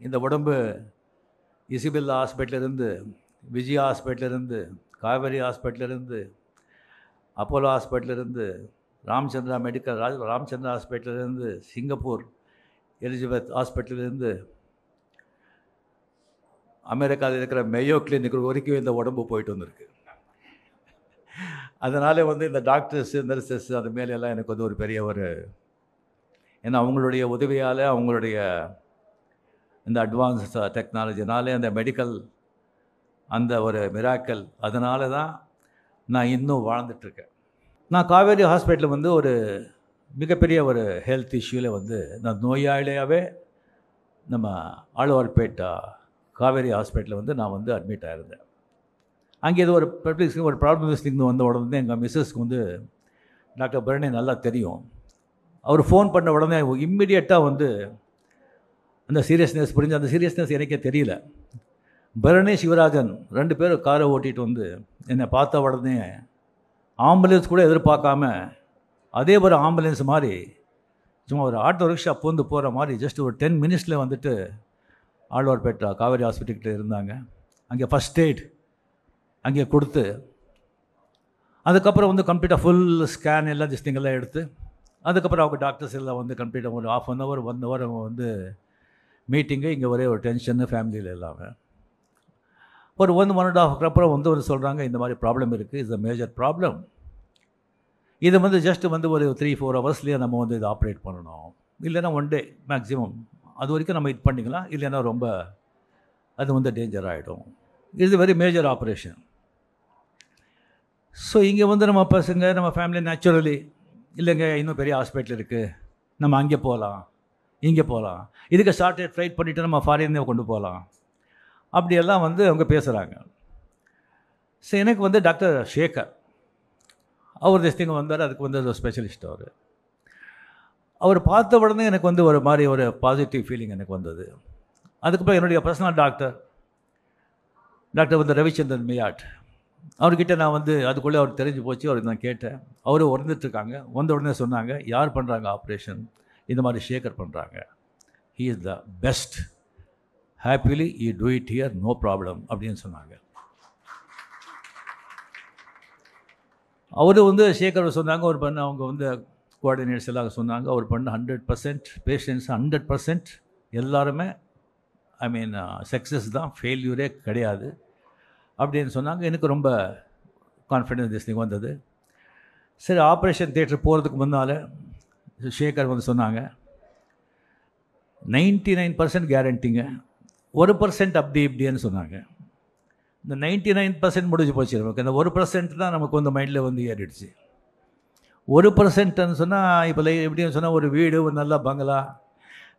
இந்த உடம்பு இசிபில்லா ஹாஸ்பிட்டலிருந்து, Vijaya ஹாஸ்பிட்டலிருந்து, Kaveri ஹாஸ்பிட்டலிருந்து, Apollo ஹாஸ்பிட்டலிருந்து, Ramachandra ஹாஸ்பிட்டலிருந்து, Singapore எலிஜபெத் ஹாஸ்பிட்டலிருந்து, அமெரிக்காவில் இருக்கிற மேயோ கிளினிக் வரைக்கும் இந்த உடம்பு போயிட்டு வந்திருக்கு. அதனால் இந்த டாக்டர்ஸு, நர்சஸ் அது மேலெல்லாம் எனக்கு ஒரு பெரிய ஏன்னா அவங்களுடைய உதவியால், அவங்களுடைய இந்த அட்வான்ஸ் டெக்னாலஜினாலே, அந்த மெடிக்கல் அந்த ஒரு மிராக்கல், அதனால தான் நான் இன்னும் வாழ்ந்துட்டுருக்கேன். நான் காவேரி ஹாஸ்பிட்டலில் ஒரு மிகப்பெரிய ஹெல்த் இஷ்யூவில் நான் நோயாளியாகவே நம்ம ஆழ்வார்பேட்டை காவேரி ஹாஸ்பிட்டலில் நான் அட்மிட் ஆகிருந்தேன். அங்கே இது ஒரு ப்ராப்ளம் வந்த உடனே எங்கள் மிஸ்ஸஸ்க்கு டாக்டர் பரணி நல்லா தெரியும். அவர் ஃபோன் பண்ண உடனே இம்மிடியட்டாக அந்த சீரியஸ்னஸ் புரிஞ்சு, அந்த சீரியஸ்னஸ் எனக்கே தெரியல. பரணி சிவராஜன் 2 பேர் காரை ஓட்டிகிட்டு என்னை பார்த்த உடனே ஆம்புலன்ஸ் கூட எதிர்பார்க்காம, அதே ஒரு ஆம்புலன்ஸ் மாதிரி சும்மா ஒரு ஆட்டோ ரிக்ஷா போகிற மாதிரி ஜஸ்ட் ஒரு 10 மினிட்ஸில் ஆழ்வார்பேட்டை காவேரி ஹாஸ்பிட்டல்கிட்ட இருந்தாங்க. அங்கே ஃபஸ்ட் எய்ட் அங்கே கொடுத்து, அதுக்கப்புறம் கம்ப்ளீட்டாக ஃபுல் ஸ்கேன் எல்லாம் திஸ்டிங்கெல்லாம் எடுத்து, அதுக்கப்புறம் அவங்க டாக்டர்ஸ் எல்லாம் கம்ப்ளீட்டாக ஒரு 1/2 hour 1 hour அவங்க மீட்டிங்கு. இங்கே ஒரே ஒரு டென்ஷன்னு ஃபேமிலியில் எல்லாமே. ஒரு 1.5 hour அப்புறம் சொல்கிறாங்க, இந்த மாதிரி ப்ராப்ளம் இருக்குது, இட்ஸ் அ மேஜர் ப்ராப்ளம். இது ஜஸ்ட் ஒரு 3-4 ஹவர்ஸ்லேயே நம்ம இதை ஆப்ரேட் பண்ணணும், இல்லைன்னா 1 day மேக்ஸிமம், அது வரைக்கும் நம்ம இது பண்ணிக்கலாம், இல்லைன்னா ரொம்ப அது டேஞ்சர் ஆகிடும். It's very major operation. So இங்கே நம்ம பசங்க, நம்ம ஃபேமிலி நேச்சுரலி, இல்லைங்க இன்னும் பெரிய ஹாஸ்பிட்டல் இருக்குது, நம்ம அங்கே போகலாம், இங்கே போகலாம், இதுக்கு ஷார்ட்டேஜ் ஃப்ளைட் பண்ணிவிட்டு நம்ம ஃபாரினே கொண்டு போகலாம், அப்படியெல்லாம் அவங்க பேசுகிறாங்க. ஸோ எனக்கு டாக்டர் சேகர் அவர் திஸ்டிங்க வந்தார். அதுக்கு ஸ்பெஷலிஸ்ட் அவர் பார்த்த உடனே எனக்கு ஒரு மாதிரி ஒரு பாசிட்டிவ் ஃபீலிங் எனக்கு வந்தது. அதுக்கப்புறம் என்னுடைய பர்சனல் டாக்டர் ரவிச்சந்திரன் மியாட், அவர்கிட்ட நான் அதுக்குள்ளே அவர் தெரிஞ்சு போச்சு. அவருக்கு நான் கேட்டேன். அவரும் வந்துட்டுருக்காங்க. வந்த உடனே சொன்னாங்க, யார் பண்ணுறாங்க ஆப்ரேஷன்? இந்த மாதிரி சேகர் பண்ணுறாங்க. He is the best, happily you do it here, no problem அப்படின்னு சொன்னாங்க. அவர் சேகர் சொன்னாங்க, அவர் பண்ண அவங்க கோஆர்டினேட்டர்ஸ் எல்லாம் சொன்னாங்க, அவர் பண்ண 100% பேஷண்ட்ஸ் 100% எல்லாருமே சக்ஸஸ் தான், ஃபெயில்யூரே கிடையாது அப்படின்னு சொன்னாங்க. எனக்கு ரொம்ப கான்ஃபிடென்ஸ் திஸ்டிங் வந்தது. சரி, ஆப்ரேஷன் தியேட்டர் போகிறதுக்கு முன்னால் சேகர் சொன்னாங்க, 99% கேரண்டிங்க, 1% அப்படி இப்படின்னு சொன்னாங்க. இந்த 99% முடிஞ்சு போச்சு நமக்கு. இந்த 1% தான் நமக்கு மைண்டில் ஏறிடுச்சு. 1%ன்னு சொன்னால் இப்போ எப்படின்னு சொன்னால், ஒரு வீடு, ஒரு நல்ல பங்களா,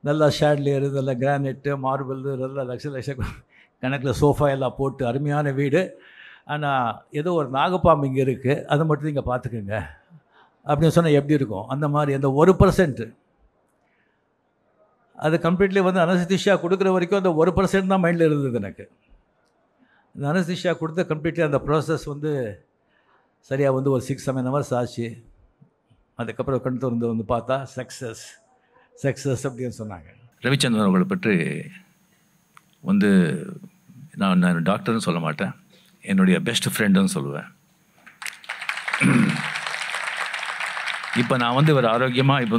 நல்லா ஷேட்லேயர், நல்ல கிரானைட்டு, மார்பிள், நல்லா லட்ச கணக்கில் சோஃபா எல்லாம் போட்டு அருமையான வீடு. ஆனால் ஏதோ ஒரு நாகப்பாம்பு இங்கே இருக்குது, அதை மட்டும் நீங்கள் பார்த்துக்குங்க அப்படின்னு சொன்னால் எப்படி இருக்கும்? அந்த மாதிரி அந்த 1% அது கம்ப்ளீட்லி அனஸ்தீசியா கொடுக்குற வரைக்கும் அந்த 1% தான் மைண்டில் இருந்தது எனக்கு. இந்த அனஸ்தீசியா கொடுத்த கம்ப்ளீட்லி அந்த ப்ராசஸ் சரியாக ஒரு 6-7 hours ஆச்சு. அதுக்கப்புறம் கண் திறந்து பார்த்தா சக்ஸஸ் அப்படின்னு சொன்னாங்க. ரவிச்சந்திரன் அவர்களை பற்றி நான் டாக்டர்னு சொல்ல மாட்டேன், என்னுடைய பெஸ்ட் ஃப்ரெண்டுன்னு சொல்லுவேன். இப்போ நான் ஒரு ஆரோக்கியமாக இப்போ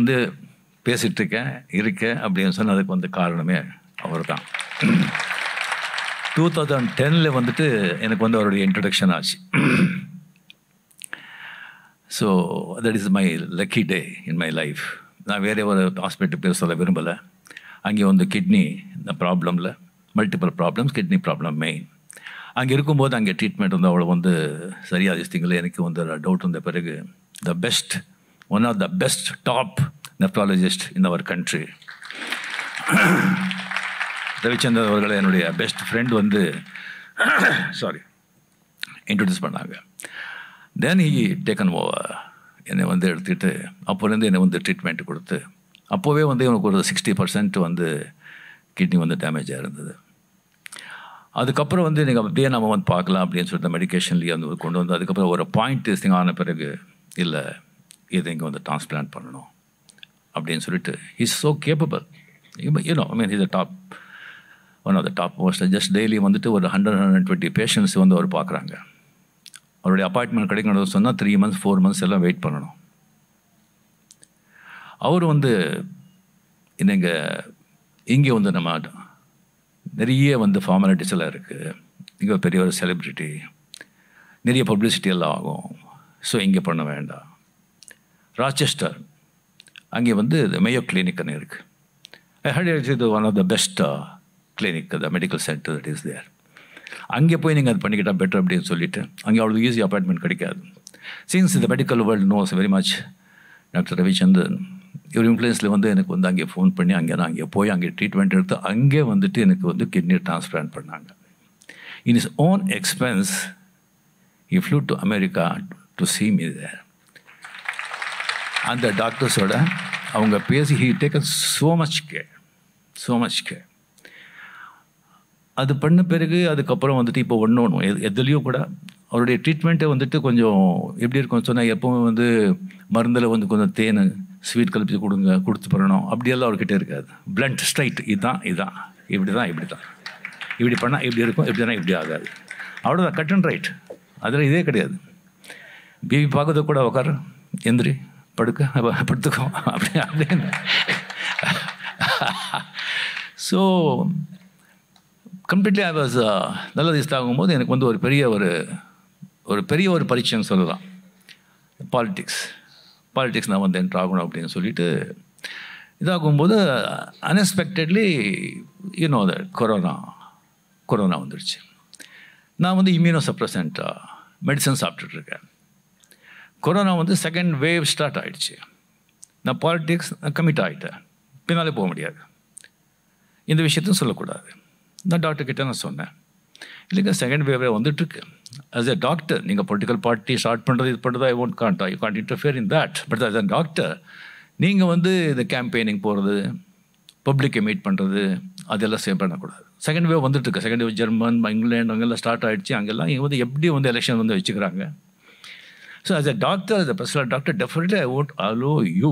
பேசிகிட்ருக்கேன் அப்படின்னு சொன்னால் அதுக்கு காரணமே அவர் தான். 2010 எனக்கு அவருடைய இன்ட்ரடக்ஷன் ஆச்சு. So that is my lucky day in my life. நான் வேறு ஒரு ஹாஸ்பிட்டல் பேர் சொல்ல விரும்பலை. அங்கே கிட்னி இந்த ப்ராப்ளமில் multiple problems, kidney problem main. அங்கே இருக்கும்போது அங்கே ட்ரீட்மெண்ட் அவ்வளோ சரியாக திஸ்டிங்கில் எனக்கு டவுட் வந்த பிறகு one of the best top nephrologist in our country Ravichandran அவர்களை என்னுடைய பெஸ்ட் ஃப்ரெண்ட் இன்ட்ரடியூஸ் பண்ணாங்க. தென் ஹி டேக்கன் ஓவர், என்னை எடுத்துக்கிட்டு அப்போலேருந்து என்னை ட்ரீட்மெண்ட் கொடுத்து, அப்போவே எனக்கு ஒரு 60% கிட்னி டேமேஜாக இருந்தது. அதுக்கப்புறம் நீங்கள் அப்படியே நம்ம பார்க்கலாம் அப்படின்னு சொல்லிட்டு மெடிக்கேஷன்லேயே கொண்டு அதுக்கப்புறம் ஒரு பாயிண்ட் ஆன பிறகு, இல்லை இதை இங்கே டிரான்ஸ்பிளான்ட் பண்ணணும் அப்படின்னு சொல்லிட்டு, is so capable, you know, I mean is a top one of the topmost. Just daily வந்துட்டு ஒரு 100-120 பேஷண்ட்ஸ் வந்து அவர் பார்க்குறாங்க. அவருடைய அப்பாயின்மெண்ட் கிடைக்கணும்னு சொன்னால் 3 months 4 months எல்லாம் வெயிட் பண்ணணும். அவர் வந்து இன்னைங்க இங்கே வந்து நம்ம நிறைய வந்து ஃபார்மாலிட்டிஸ் எல்லாம் இருக்குது. இங்கே பெரிய ஒரு செலிப்ரிட்டி, நிறைய பப்ளிசிட்டி எல்லாம் ஆகும். ஸோ இங்கே பண்ண வேண்டாம். ராச்செஸ்டர் அங்கே வந்து மேயோ கிளினிக்னு இருக்குது. ஐ ஹர்ட் இது one of the best clinic, the medical centre that is there. அங்கே போய் நீங்கள் அது பண்ணிக்கிட்டால் பெட்டர் அப்படின்னு சொல்லிவிட்டு அங்கே அவ்வளோ ஈஸி அப்பாயின்மெண்ட் கிடைக்காது. Since the medical world nose very much doctor Ravichandran, இவர் இன்ஃப்ளூயன்ஸில் வந்து எனக்கு வந்து அங்கே ஃபோன் பண்ணி அங்கே போய் அங்கே ட்ரீட்மெண்ட் எடுத்து அங்கே வந்துட்டு எனக்கு வந்து கிட்னி டிரான்ஸ்பிளான்ட் பண்ணாங்க. In his own expense he flew to America to see me there. அந்த டாக்டர்ஸோட அவங்க பேசி he taken so much care. அது பண்ண பிறகு அதுக்கப்புறம் வந்துட்டு இப்போ ஒன்று எதுலேயும் கூட அவருடைய ட்ரீட்மெண்ட்டை வந்துட்டு கொஞ்சம் எப்படி இருக்கும்னு சொன்னால், எப்போவும் வந்து மருந்தில் வந்து கொஞ்சம் தேன் ஸ்வீட் கலப்பி கொடுத்து பண்ணணும் அப்படியெல்லாம் அவர்கிட்ட இருக்காது. பிளண்ட் ஸ்ட்ரைட், இதுதான் இப்படி தான் இப்படி பண்ணால் இப்படி இருக்கும், இப்படி தான் இப்படி ஆகாது, அவ்வளோதான், கட் அண்ட் ரைட். அதில் இதே கிடையாது. பிபி பார்க்கறது கூட உட்காரு, எந்திரி, படுத்துக்கோ அப்படின்னு. ஸோ கம்ப்ளீட்லி ஐ வாஸ் நல்ல திஸ் ஆகும்போது எனக்கு வந்து ஒரு பெரிய ஒரு பரீட்சைன்னு சொல்லலாம். பாலிட்டிக்ஸ் நான் வந்து என்ட்ரு ஆகணும் அப்படின்னு சொல்லிட்டு இதாகும்போது அன்எக்ஸ்பெக்டட்லி யூனோ த கொரோனா வந்துடுச்சு. நான் வந்து இம்யூனோ சப்ரசன்ட் மெடிசன் சாப்பிட்டுட்ருக்கேன். கொரோனா வந்து செகண்ட் வேவ் ஸ்டார்ட் ஆகிடுச்சு. நான் பாலிட்டிக்ஸ் கமிட் ஆகிட்டேன், பின்னாலே போக முடியாது. இந்த விஷயத்தையும் சொல்லக்கூடாது. நான் டாக்டர்கிட்ட நான் சொன்னேன், இல்லைங்க செகண்ட் வேவே வந்துட்டுருக்கு. ஆஸ் எ டாக்டர் நீங்கள் பொலிட்டிக்கல் பார்ட்டி ஸ்டார்ட் பண்ணுறது இது பண்ணுறது I can't interfere in that. But as a doctor நீங்கள் வந்து இந்த கேம்பெயினிங் போகிறது, பப்ளிக்கை மீட் பண்ணுறது, அதெல்லாம் சேவ் பண்ணக்கூடாது. செகண்ட் வேவ் வந்துட்டுருக்கு. செகண்ட் வேவ் ஜெர்மன், இங்கிலாந்து அங்கெல்லாம் ஸ்டார்ட் ஆகிடுச்சு. அங்கெல்லாம் இங்கே வந்து எப்படி வந்து எலெக்ஷன் வந்து வச்சுக்கிறாங்க. So as a doctor, as a personal doctor, definitely I won't allow you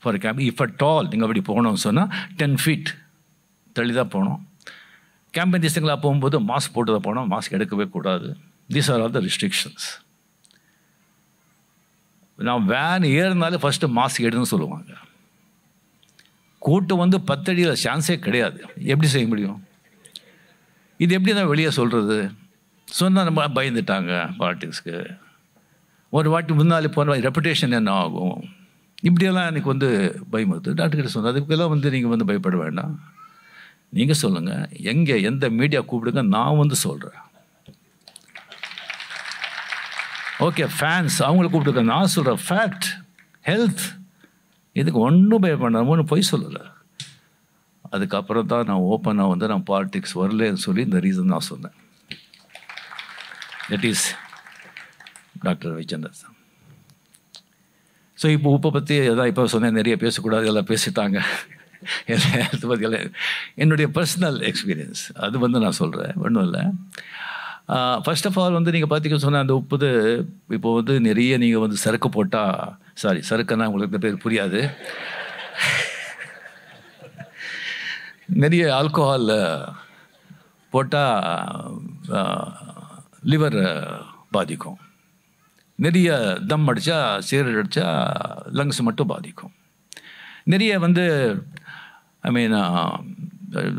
for camp. If at all நீங்கள் அப்படி போகணும்னு சொன்னால் 10 feet தள்ளி தான் போகணும். கேம்பெயின் திசைங்களாக போகும்போது மாஸ்க் போட்டு தான் போகணும், மாஸ்க் எடுக்கவே கூடாது. These are all the restrictions. நான் வேன் ஏறினாலே ஃபஸ்ட்டு மாஸ்க் எடுன்னு சொல்லுவாங்க. கூட்டம் வந்து 10 அடியில் சான்ஸே கிடையாது. எப்படி செய்ய முடியும்? இது எப்படி தான் வெளியே சொல்கிறது? சொன்னால் நம்ம பயந்துட்டாங்க பாலிட்டிக்ஸ்க்கு. ஒரு வாட்டி முன்னாலே போன ரெப்புடேஷன் என்ன ஆகும், இப்படியெல்லாம் எனக்கு வந்து பயமுறுத்து. டாக்டர்கிட்ட சொன்னேன், அதுக்கெல்லாம் வந்து நீங்கள் வந்து பயப்பட வேண்டாம், நீங்கள் சொல்லுங்கள், எங்கே எந்த மீடியா கூப்பிடுங்க, நான் வந்து சொல்கிறேன். ஓகே ஃபேன்ஸ் அவங்கள கூப்பிடுங்க, நான் சொல்கிறேன். ஃபேக்ட், ஹெல்த், இதுக்கு ஒன்றும் பயப்படாம ஒன்றும் பொய் சொல்லலை. அதுக்கப்புறம் தான் நான் ஓப்பனாக வந்து நான் பாலிட்டிக்ஸ் வரலன்னு சொல்லி இந்த ரீசன் நான் சொன்னேன். That is doctor Ravichandran. So இப்போ உப்பை பற்றி எதாவது இப்போ சொன்னேன், நிறைய பேசக்கூடாது, எல்லாம் பேசிட்டாங்க. ஹெல்த் பற்றி எல்லாம் என்னுடைய பர்சனல் எக்ஸ்பீரியன்ஸ் அது வந்து நான் சொல்கிறேன், ஒன்றும் இல்லை. ஃபர்ஸ்ட் ஆஃப் ஆல் வந்து நீங்கள் பார்த்தீங்கன்னு சொன்னால் அந்த உப்பு இப்போது வந்து நிறைய நீங்கள் வந்து சரக்கு போட்டால், சரக்குன்னா உங்களுக்கு இந்த பேர் புரியாது, நிறைய ஆல்கோஹால் போட்டால் லிவர் பாதிக்கும். நிறைய தம் அடித்தா, சீரட் அடித்தா லங்ஸ் மட்டும் பாதிக்கும். நிறைய வந்து ஐ மீன்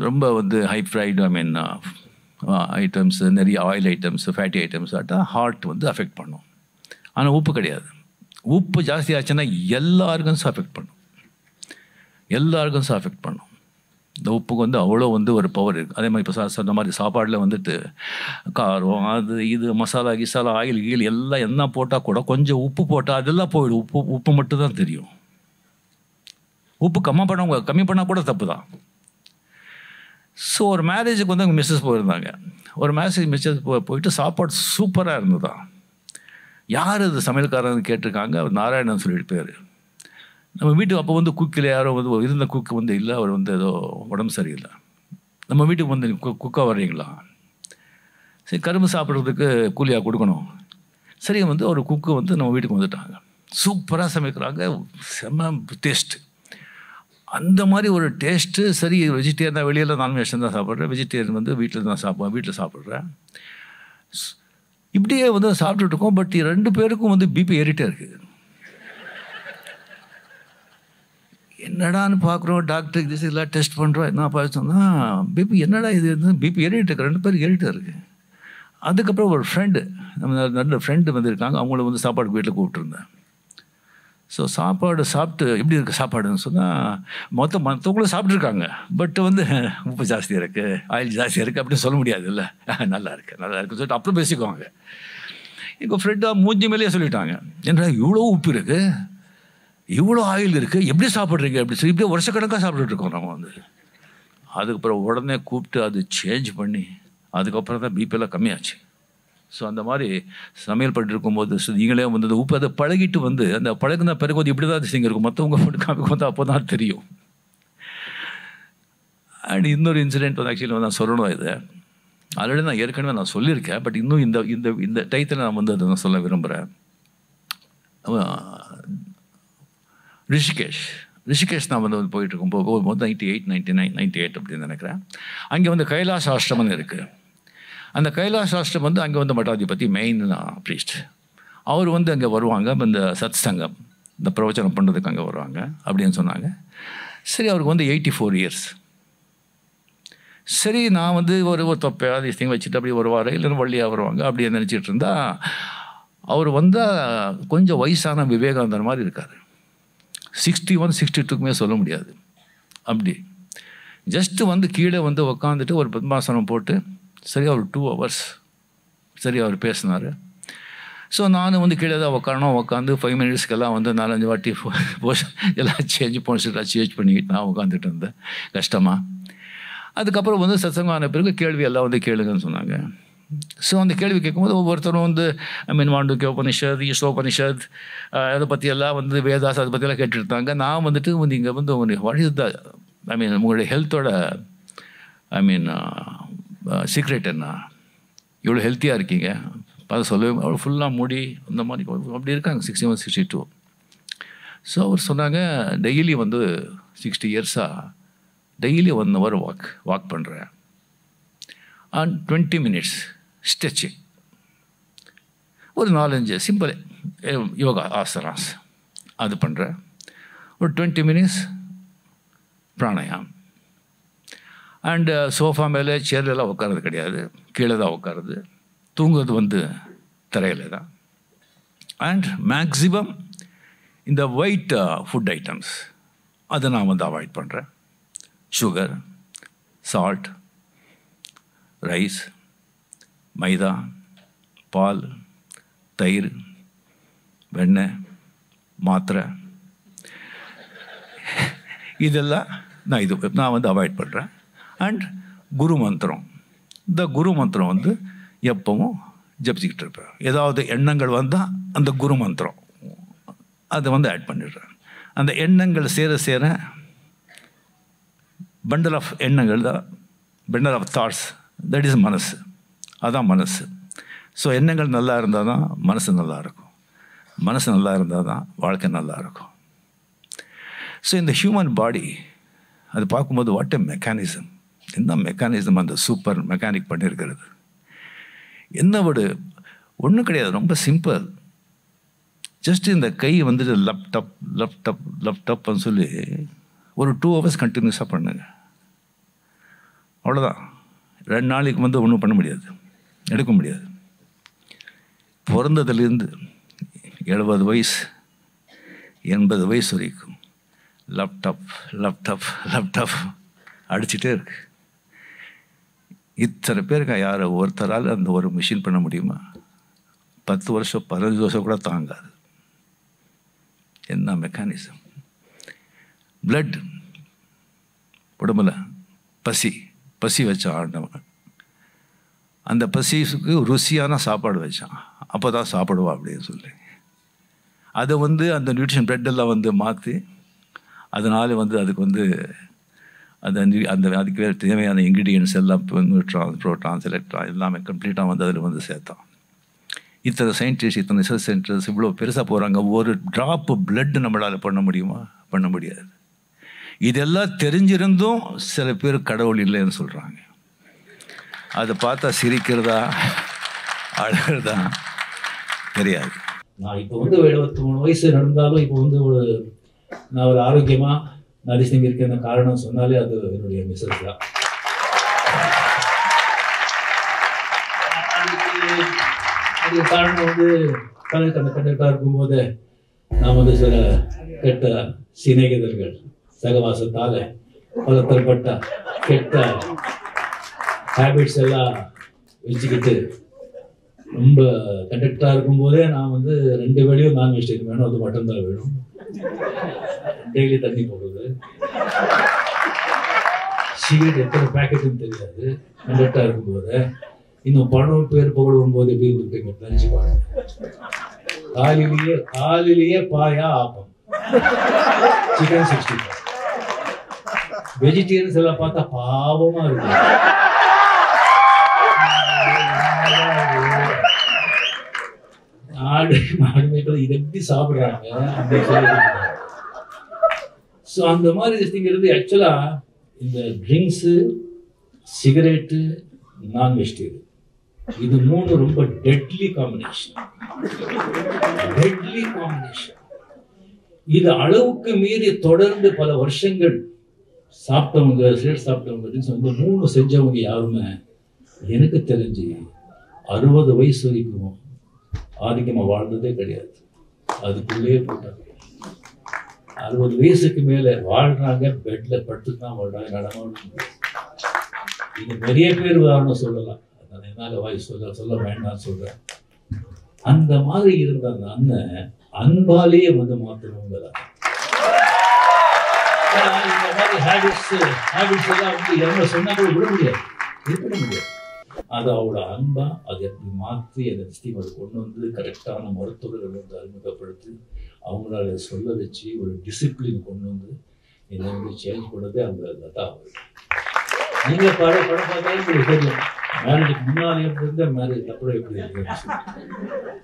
ரொம்ப வந்து ஹை ஃப்ரைடு ஐட்டம்ஸ், நிறைய ஆயில் ஐட்டம்ஸ், ஃபேட்டி ஐட்டம்ஸ் ஆட்டால் ஹார்ட் வந்து அஃபெக்ட் பண்ணும். ஆனால் உப்பு கிடையாது. உப்பு ஜாஸ்தி ஆச்சுன்னா எல்லா ஆர்கன்ஸும் அஃபெக்ட் பண்ணும். இந்த உப்புக்கு வந்து அவ்வளோ வந்து ஒரு பவர் இருக்குது. அதே மாதிரி இப்போ சொன்ன மாதிரி சாப்பாடில் வந்துட்டு காரம், அது இது மசாலா கிசாலா, ஆயில் கீழ் எல்லாம் என்ன போட்டால் கூட கொஞ்சம் உப்பு போட்டால் அதெல்லாம் போயிடும். உப்பு மட்டும்தான் தெரியும். உப்பு கம்மி பண்ணால் கூட தப்பு தான். ஸோ ஒரு மேரேஜுக்கு வந்து அவங்க மிஸ்ஸஸ் போயிருந்தாங்க. ஒரு மிஸ்ஸஸ் போயிட்டு சாப்பாடு சூப்பராக இருந்ததான். யார் அது சமையல்காரன்னு கேட்டிருக்காங்க. அவர் நாராயணன் சொல்லிட்டு பேர். நம்ம வீட்டுக்கு அப்போ வந்து குக்கில் யாரோ வந்து இருந்த குக்கு வந்து இல்லை, அவர் வந்து ஏதோ உடம்பு சரியில்லை. நம்ம வீட்டுக்கு வந்து குக்காக வர்றீங்களா? சரி, கரும்பு சாப்பிட்றதுக்கு கூலியாக கொடுக்கணும். சரி, வந்து ஒரு குக்கு வந்து நம்ம வீட்டுக்கு வந்துட்டாங்க. சூப்பராக சமைக்கிறாங்க, செம்ம டேஸ்ட்டு. அந்த மாதிரி ஒரு டேஸ்ட்டு. சரி, வெஜிடேரியன் தான், வெளியில் நான்வெஜ் தான் சாப்பிட்றேன், வெஜிடேரியன் வந்து வீட்டில் தான் வீட்டில் சாப்பிட்றேன். இப்படியே வந்து சாப்பிட்டுட்டு இருக்கோம். பட் 2 பேருக்கும் வந்து பிபி ஏறிட்டே இருக்குது. என்னடான்னு பார்க்குறோம், டாக்டருக்கு திஸ் எல்லாம் டெஸ்ட் பண்ணுறோம். என்ன பார்த்தோம்னா பிபி என்னடா இது பிபி ஏறிட்டு இருக்கு, 2 பேருக்கு ஏறிட்டே இருக்குது. அதுக்கப்புறம் ஒரு ஃப்ரெண்டு, நம்ம நல்ல ஃப்ரெண்டு வந்து இருக்காங்க, அவங்கள வந்து சாப்பாடுக்கு வீட்டில் கூப்பிட்டுருந்தேன். ஸோ சாப்பாடு சாப்பிட்டு எப்படி இருக்குது சாப்பாடுன்னு சொன்னால், மற்றவங்களும் சாப்பிட்ருக்காங்க. பட் வந்து உப்பு ஜாஸ்தியாக இருக்குது, ஆயில் ஜாஸ்தியாக இருக்குது அப்படின்னு சொல்ல முடியாது இல்லை. நல்லா இருக்குன்னு சொல்லிட்டு அப்புறம் பேசிக்குவாங்க. எங்கள் ஃப்ரெண்டாக மூஞ்சி மேலேயே சொல்லிட்டாங்க, ஏன்னா இவ்வளோ உப்பு இருக்குது, இவ்வளோ ஆயில் இருக்குது, எப்படி சாப்பிட்றீங்க அப்படி சொல்லி இப்படியே வருஷக்கணக்காக சாப்பிட்டுட்ருக்கோம் நம்ம வந்து. அதுக்கப்புறம் உடனே கூப்பிட்டு அது சேஞ்ச் பண்ணி அதுக்கப்புறம் தான் பிபியெல்லாம் கம்மியாச்சு. ஸோ அந்த மாதிரி சமையல் பண்ணிட்டு இருக்கும்போது நீங்களே வந்து உப்பு அதை பழகிட்டு வந்து அந்த பழகுன பிறகு வந்து இப்படி தான் செய்ய இருக்கும், மற்றவங்க ஃபுட் காமிக்கு வந்து அப்போ தான் தெரியும். அண்ட் இன்னொரு இன்சிடென்ட் வந்து ஆக்சுவலி நான் சொல்லணும், இது ஆல்ரெடி நான் ஏற்கனவே நான் சொல்லியிருக்கேன். பட் இன்னும் இந்த இந்த இந்த டைத்தில் நான் வந்து அதை நான் சொல்ல விரும்புகிறேன். ரிஷிகேஷ் நான் வந்து போயிட்டு இருக்கும்போது 98, 99, 98 அப்படின்னு நினைக்கிறேன். அங்கே வந்து கைலாஷ் ஆசிரமம்னு இருக்குது. அந்த கைலாஷ் ஆசிரமம் வந்து அங்கே வந்து மட்டாதிபதி மெயின் ப்ரீஸ்ட். அவர் வந்து அங்கே வருவாங்க, இந்த சத் சங்கம் இந்த பிரவச்சனம் பண்ணுறதுக்கு அங்கே வருவாங்க அப்படின்னு சொன்னாங்க. சரி, அவருக்கு வந்து 84 இயர்ஸ். சரி, நான் வந்து ஒரு தொப்பையாக திங் வச்சுட்டு அப்படி வருவார், இல்லைன்னா வள்ளியாக வருவாங்க அப்படின்னு நினச்சிட்டு இருந்தா, அவர் வந்தால் கொஞ்சம் வயசான விவேகானந்தர் மாதிரி இருக்கார். 61, 62க்குமே சொல்ல முடியாது. அப்படி ஜஸ்ட்டு வந்து கீழே வந்து உக்காந்துட்டு ஒரு பத்மாசனம் போட்டு சரி அவர் 2 hours சரி அவர் பேசினார். ஸோ நானும் வந்து கீழே தான் உட்காந்து 5 minutesக்கெல்லாம் வந்து 4-5 வாட்டி எல்லாம் சேஞ்ச் பண்ணிக்கிட்டு நான் உட்காந்துட்டு இருந்தேன் கஷ்டமாக. அதுக்கப்புறம் வந்து சத்சங்கான பிறகு கேள்வி எல்லாம் வந்து கேளுங்கன்னு சொன்னாங்க. ஸோ அந்த கேள்வி கேட்கும்போது ஒவ்வொருத்தரும் வந்து மாண்டூக்கிய உபனிஷத், ஈஷோபனிஷத், அதை பற்றியெல்லாம் வந்து வேதாஸ் அதை பற்றியெல்லாம் கேட்டுருந்தாங்க. நான் வந்துட்டு இங்கே வந்து வாட் இஸ் த உங்களுடைய ஹெல்த்தோட சீக்ரெட் என்ன, இவ்வளோ ஹெல்த்தியாக இருக்கீங்க அதை சொல்லவே அவ்வளோ ஃபுல்லாக மூடி அந்த மாதிரி அப்படி இருக்காங்க 61, 62. ஸோ அவர் சொன்னாங்க, டெய்லி வந்து 60 இயர்ஸாக டெய்லி 1 hour வாக் பண்ணுறேன், அண்ட் 20 minutes ஸ்ட்ரெச்சிங், ஒரு 4-5 சிம்பிள் யோகா ஆசனாஸ் அது பண்ணுறேன், ஒரு 20 minutes பிராணாயாம். அண்டு சோஃபா மேலே சேர்லெல்லாம் உட்காரது கிடையாது, கீழே தான் உட்காருது, தூங்குறது வந்து தரையில் தான். அண்ட் மேக்ஸிமம் இந்த ஒயிட் ஃபுட் ஐட்டம்ஸ் அதை நான் வந்து அவாய்ட் பண்ணுறேன். சுகர், சால்ட், ரைஸ், மைதா, பால், தயிர், வெண்ணெய், மாத்திரை, இதெல்லாம் நான் வந்து அவாய்ட் பண்ணுறேன். அண்ட் குரு மந்திரம், இந்த குரு மந்திரம் வந்து எப்பவும் ஜபிச்சுக்கிட்டு இருப்பேன். ஏதாவது எண்ணங்கள் வந்தால் அந்த குரு மந்திரம் அதை வந்து ஆட் பண்ணிடுறேன். அந்த எண்ணங்கள் சேர பண்டல் ஆஃப் எண்ணங்கள் தான், bundle of thoughts, that is மனசு, அதான் மனசு. ஸோ எண்ணங்கள் நல்லா இருந்தால் தான் மனசு நல்லா இருக்கும், மனசு நல்லா இருந்தால் தான் வாழ்க்கை நல்லா இருக்கும். ஸோ இந்த ஹியூமன் பாடி அது பார்க்கும்போது வாட் எ மெக்கானிசம், என்ன மெக்கானிசம் அந்த சூப்பர் மெக்கானிக் பண்ணியிருக்கிறது. என்ன ஒரு ஒன்றும் கிடையாது, ரொம்ப சிம்பிள். ஜஸ்ட் இந்த கை வந்துட்டு லப்டப்னு சொல்லி ஒரு 2 hours கண்டினியூஸாக பண்ணுங்க, அவ்வளோதான். 2 நாளைக்கு வந்து ஒன்றும் பண்ண முடியாது, எடுக்க முடியாது. பிறந்ததுலேருந்து 70 வயசு 80 வயசு வரைக்கும் லேப்டாப் அடிச்சுட்டே இருக்கு. இத்தனை பேருக்கு யார் ஒருத்தரால் அந்த ஒரு மிஷின் பண்ண முடியுமா? 10 வருஷம் 15 வருஷம் கூட தாங்காது. என்ன மெக்கானிசம். பிளட் உடம்புல பசி வச்சான் ஆண்டவன். அந்த பசிக்கு ருசியான சாப்பாடு வச்சான், அப்போ தான் சாப்பிடுவா அப்படின்னு சொல்லி அதை வந்து அந்த நியூட்ரிஷன் பிளட்டெல்லாம் வந்து மாற்றி அதனால் வந்து அதுக்கு வந்து அதுக்கு தேவையான இன்க்ரீடியன்ட்ஸ் எல்லாம் நியூட்ரான்ஸ், ப்ரோட்டான்ஸ், எலக்ட்ரான் எல்லாமே கம்ப்ளீட்டாக வந்து அதில் வந்து சேர்த்தான். இத்தனை சயின்டிஸ்ட், இத்தனை ரிசர்ச் சென்டர்ஸ் இவ்வளோ பெருசாக போகிறாங்க. ஒரு ட்ராப்பு பிளட் நம்மளால் பண்ண முடியுமா? பண்ண முடியாது. இதெல்லாம் தெரிஞ்சிருந்தும் சில பேர் கடவுள் இல்லைன்னு சொல்கிறாங்க. அதை பார்த்தா சிரிக்கிறதா அழகிறதா தெரியாது. நான் இப்போ வந்து 73 வயசு நடந்தாலும் இப்போ வந்து நான் ஒரு ஆரோக்கியமாக நரிசிங் இருக்கிற காரணம் சொன்னாலே அது என்னுடைய மிஸ்ஸஸ் தான். அதுக்கு காரணம் வந்து கண்டக்டாக இருக்கும்போது நாம் வந்து சில கெட்ட சிநேகிதர்கள் சகவாசத்தால் பல தரப்பட்ட கெட்ட ஹேபிட்ஸ் எல்லாம் வச்சுக்கிட்டு ரொம்ப கண்டக்டாக இருக்கும்போதே நான் வந்து 2 வேளையும் நான் வெஜிடேரியன் வேணும், அது மட்டும் தான் வேணும். டெய்லி தண்ணி போடுறது, சிகரெட் எத்தனை பேக்கெட்டுன்னு தெரியாது கண்டக்டாக இருக்கும்போது. இன்னும் பணம் பேர் புகழும் போது எப்படி இருந்துருப்பீங்க நினைச்சு பாருங்க. காலையிலேயே பாயா ஆப்பம், சிக்கன் 65. வெஜிடேரியன்ஸ் எல்லாம் பார்த்தா பாவமா இருக்கு. ஆடு மாடு மேய்க்கிறது இது எப்படி சாப்பிடுறாங்க அப்படின்னு சொல்லி. ஸோ அந்த மாதிரி திங்கிறது ஆக்சுவலா இந்த ட்ரிங்க்ஸு, சிகரெட்டு, நான் வெஜிடேரியன், இது 3 ரொம்ப டெட்லி காம்பினேஷன். இது அளவுக்கு மீறி தொடர்ந்து பல வருஷங்கள் சாப்பிட்டவங்க, சிகரெட் சாப்பிட்டவங்க, ட்ரிங்க்ஸ் வந்து 3 செஞ்சவங்க யாருமே எனக்கு தெரிஞ்சு 60 வயசு வரைக்கும் ஆரோக்கியமாக வாழ்ந்ததே கிடையாது. அதுக்குள்ளேயே போட்டாங்க. 60 வயசுக்கு மேலே வாழ்றாங்க, பெட்ல படுத்து தான் வாழ்றாங்க, நடமாட. இது நிறைய பேர் உதாரணம் சொல்லலாம், என்னால் வாய் சொல்ல வேண்டாம்னு சொல்றேன். அந்த மாதிரி இருந்த அந்த அண்ணன் அன்பாலேயே வந்து மாத்திரவங்க தான். இந்த மாதிரி ஹேபிட்ஸ் எல்லாம் வந்து என்ன சொன்னா கூட விட முடியாது, இருக்க முடியாது. அது அவளோட அன்பா அதை எப்படி மாற்றி அந்த ஸ்டீம் அதை கொண்டு வந்து கரெக்டான மருத்துவர்கள் வந்து அறிமுகப்படுத்தி அவங்களால சொல்ல வச்சு ஒரு டிசிப்ளின் கொண்டு வந்து என்னை வந்து சேஞ்ச் பண்ணதே அவங்க தான். நீங்கள் படம் பார்த்தாலும் உங்களுக்கு தெரியும், மேரேஜுக்கு முன்னாலே இருந்த மேரேஜ் அப்புறம் எப்படி இருக்குன்னு.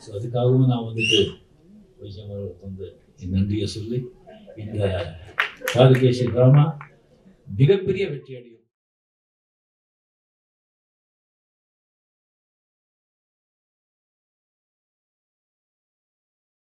ஸோ அதுக்காகவும் நான் வந்துட்டு வைஜயமர்களுக்கு வந்து நன்றியை சொல்லி இந்த பாதுகேஷன் டிராமா மிகப்பெரிய வெற்றி அடையும்.